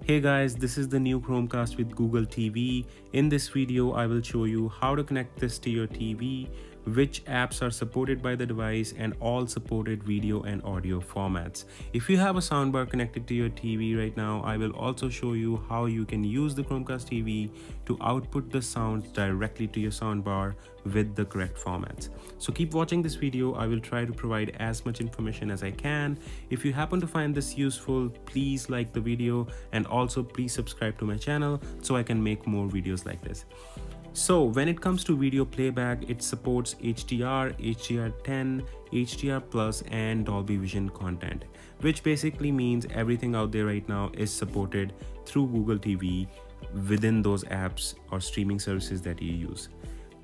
Hey guys, this is the new Chromecast with Google TV. In this video, I will show you how to connect this to your TV, which apps are supported by the device, and all supported video and audio formats. If you have a soundbar connected to your TV right now, I will also show you how you can use the Chromecast TV to output the sounds directly to your soundbar with the correct formats. So keep watching this video. I will try to provide as much information as I can. If you happen to find this useful, please like the video and also please subscribe to my channel so I can make more videos like this. So when it comes to video playback, it supports HDR, HDR10, HDR+, and Dolby Vision content, which basically means everything out there right now is supported through Google TV within those apps or streaming services that you use.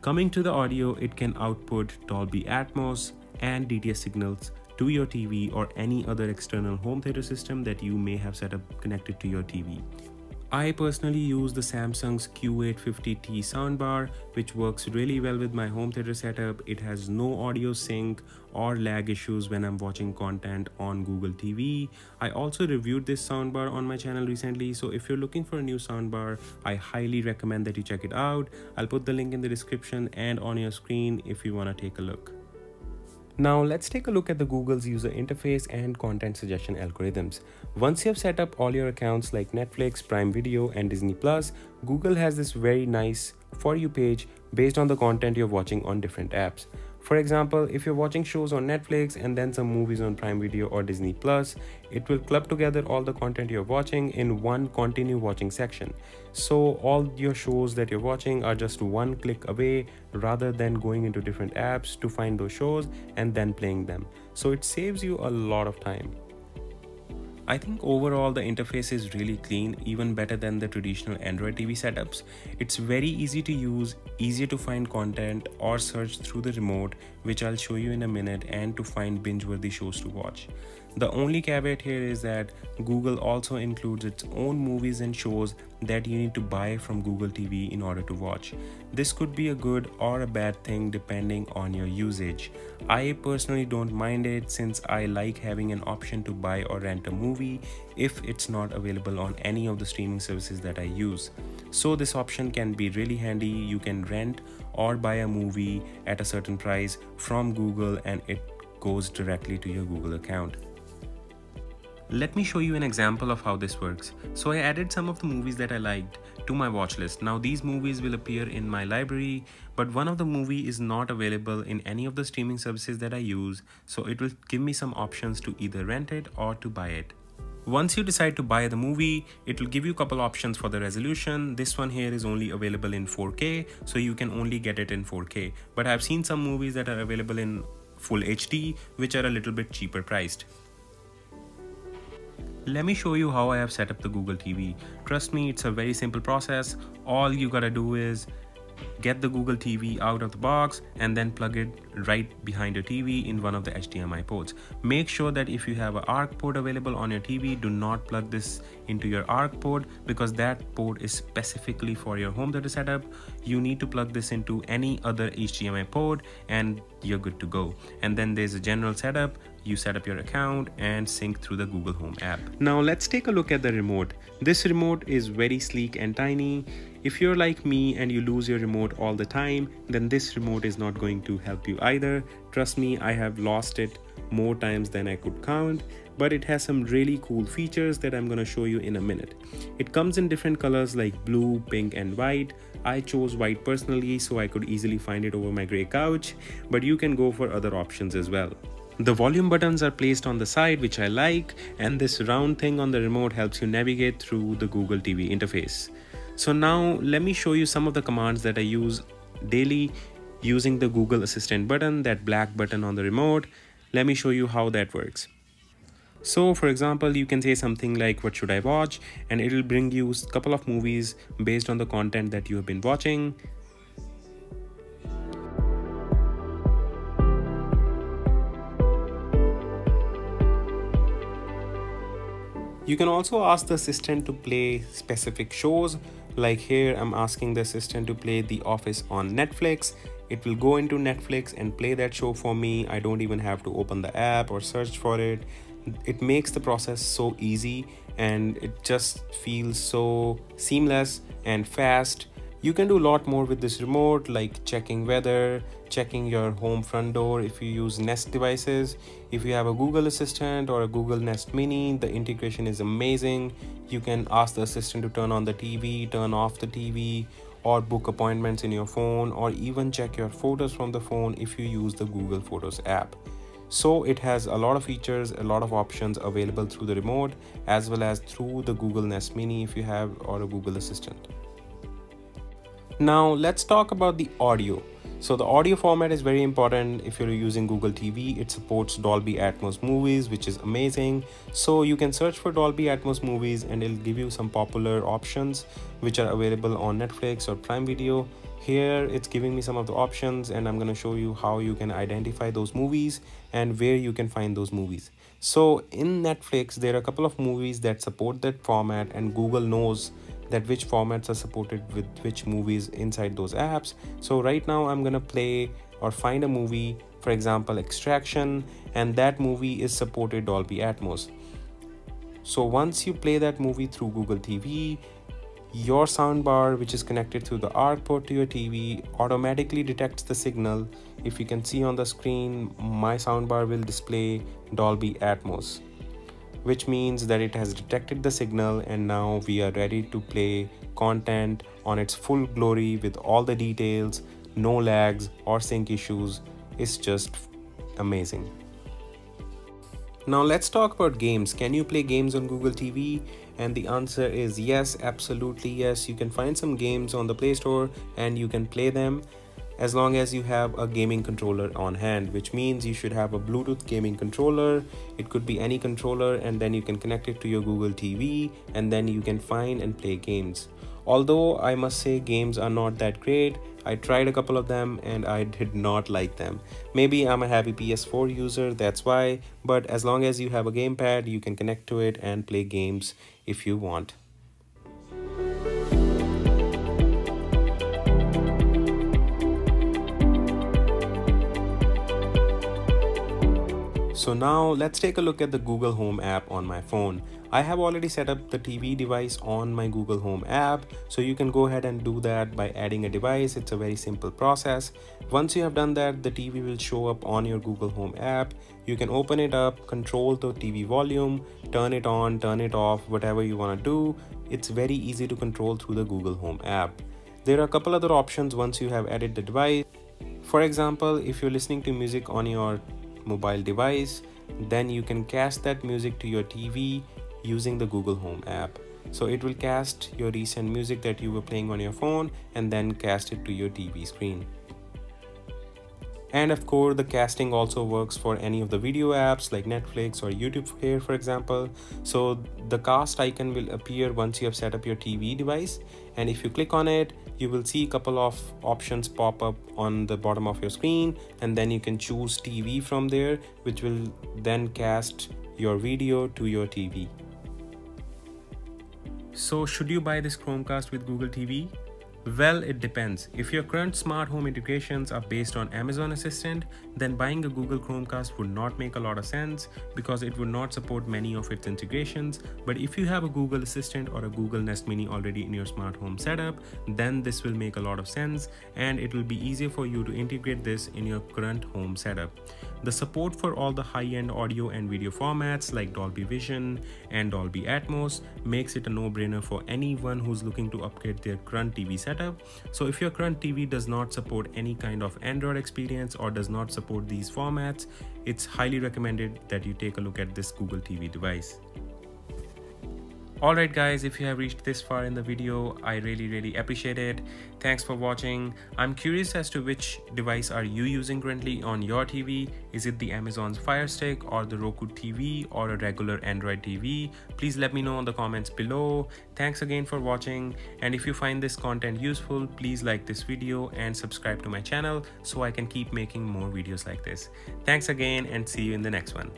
Coming to the audio, it can output Dolby Atmos and DTS signals to your TV or any other external home theater system that you may have set up connected to your TV. I personally use the Samsung's Q850T soundbar, which works really well with my home theater setup. It has no audio sync or lag issues when I'm watching content on Google TV. I also reviewed this soundbar on my channel recently, so if you're looking for a new soundbar, I highly recommend that you check it out. I'll put the link in the description and on your screen if you want to take a look. Now let's take a look at the Google's user interface and content suggestion algorithms. Once you have set up all your accounts like Netflix, Prime Video, and Disney+, Google has this very nice For You page based on the content you're watching on different apps. For example, if you're watching shows on Netflix and then some movies on Prime Video or Disney+, it will club together all the content you're watching in one continue watching section. So all your shows that you're watching are just one click away rather than going into different apps to find those shows and then playing them. So it saves you a lot of time. I think overall the interface is really clean, even better than the traditional Android TV setups. It's very easy to use, easier to find content or search through the remote, which I'll show you in a minute, and to find binge-worthy shows to watch. The only caveat here is that Google also includes its own movies and shows that you need to buy from Google TV in order to watch. This could be a good or a bad thing depending on your usage. I personally don't mind it since I like having an option to buy or rent a movie if it's not available on any of the streaming services that I use. So this option can be really handy. You can rent or buy a movie at a certain price from Google and it goes directly to your Google account. Let me show you an example of how this works. So I added some of the movies that I liked to my watch list. Now these movies will appear in my library, but one of the movie is not available in any of the streaming services that I use, so it will give me some options to either rent it or to buy it. Once you decide to buy the movie, it will give you a couple options for the resolution. This one here is only available in 4K, so you can only get it in 4K. But I've seen some movies that are available in Full HD, which are a little bit cheaper priced. Let me show you how I have set up the Google TV. Trust me, it's a very simple process. All you gotta do is get the Google TV out of the box and then plug it right behind your TV in one of the HDMI ports. Make sure that if you have an ARC port available on your TV, do not plug this into your ARC port because that port is specifically for your home theater setup. You need to plug this into any other HDMI port and you're good to go. And then there's a general setup. You set up your account and sync through the Google Home app. Now let's take a look at the remote. This remote is very sleek and tiny. If you're like me and you lose your remote all the time, then this remote is not going to help you either. Trust me, I have lost it more times than I could count, but it has some really cool features that I'm going to show you in a minute. It comes in different colors like blue, pink, and white. I chose white personally so I could easily find it over my gray couch, but you can go for other options as well. The volume buttons are placed on the side, which I like, and this round thing on the remote helps you navigate through the Google TV interface. So now let me show you some of the commands that I use daily using the Google Assistant button, that black button on the remote. Let me show you how that works. So for example, you can say something like, what should I watch? And it will bring you a couple of movies based on the content that you have been watching. You can also ask the assistant to play specific shows. Like here, I'm asking the assistant to play The Office on Netflix. It will go into Netflix and play that show for me. I don't even have to open the app or search for it. It makes the process so easy and it just feels so seamless and fast. You can do a lot more with this remote, like checking weather, checking your home front door if you use Nest devices. If you have a Google Assistant or a Google Nest Mini, the integration is amazing. You can ask the assistant to turn on the TV, turn off the TV, or book appointments in your phone, or even check your photos from the phone if you use the Google Photos app. So it has a lot of features, a lot of options available through the remote, as well as through the Google Nest Mini if you have, or a Google Assistant. Now let's talk about the audio. So the audio format is very important. If you're using Google TV, it supports Dolby Atmos movies, which is amazing. So you can search for Dolby Atmos movies and it'll give you some popular options which are available on Netflix or Prime Video. Here it's giving me some of the options and I'm going to show you how you can identify those movies and where you can find those movies. So in Netflix, there are a couple of movies that support that format, and Google knows that which formats are supported with which movies inside those apps. So right now I'm gonna play or find a movie, for example Extraction, and that movie is supported Dolby Atmos. So once you play that movie through Google TV, your soundbar, which is connected through the ARC port to your TV, automatically detects the signal. If you can see on the screen, my soundbar will display Dolby Atmos, which means that it has detected the signal, and now we are ready to play content on its full glory with all the details, no lags or sync issues. It's just amazing. Now let's talk about games. Can you play games on Google TV? And the answer is yes, absolutely yes. You can find some games on the Play Store and you can play them, as long as you have a gaming controller on hand, which means you should have a Bluetooth gaming controller. It could be any controller, and then you can connect it to your Google TV and then you can find and play games. Although I must say games are not that great. I tried a couple of them and I did not like them. Maybe I'm a heavy PS4 user, that's why, but as long as you have a gamepad, you can connect to it and play games if you want. So now let's take a look at the Google Home app on my phone. I have already set up the TV device on my Google Home app, so you can go ahead and do that by adding a device. It's a very simple process. Once you have done that, the TV will show up on your Google Home app. You can open it up, control the TV volume, turn it on, turn it off, whatever you want to do. It's very easy to control through the Google Home app. There are a couple other options once you have added the device. For example, if you're listening to music on your mobile device, then you can cast that music to your TV using the Google Home app. So it will cast your recent music that you were playing on your phone and then cast it to your TV screen. And of course, the casting also works for any of the video apps like Netflix or YouTube here, for example. So the cast icon will appear once you have set up your TV device, and if you click on it, you will see a couple of options pop up on the bottom of your screen, and then you can choose TV from there, which will then cast your video to your TV. So should you buy this Chromecast with Google TV? Well, it depends. If your current smart home integrations are based on Amazon Assistant, then buying a Google Chromecast would not make a lot of sense because it would not support many of its integrations. But if you have a Google Assistant or a Google Nest Mini already in your smart home setup, then this will make a lot of sense and it will be easier for you to integrate this in your current home setup. The support for all the high-end audio and video formats like Dolby Vision and Dolby Atmos makes it a no-brainer for anyone who's looking to upgrade their current TV setup. So if your current TV does not support any kind of Android experience or does not support these formats, it's highly recommended that you take a look at this Google TV device. Alright guys, if you have reached this far in the video, I really appreciate it. Thanks for watching. I'm curious as to which device are you using currently on your TV. Is it the Amazon's Fire Stick or the Roku TV or a regular Android TV? Please let me know in the comments below. Thanks again for watching, and if you find this content useful, please like this video and subscribe to my channel so I can keep making more videos like this. Thanks again and see you in the next one.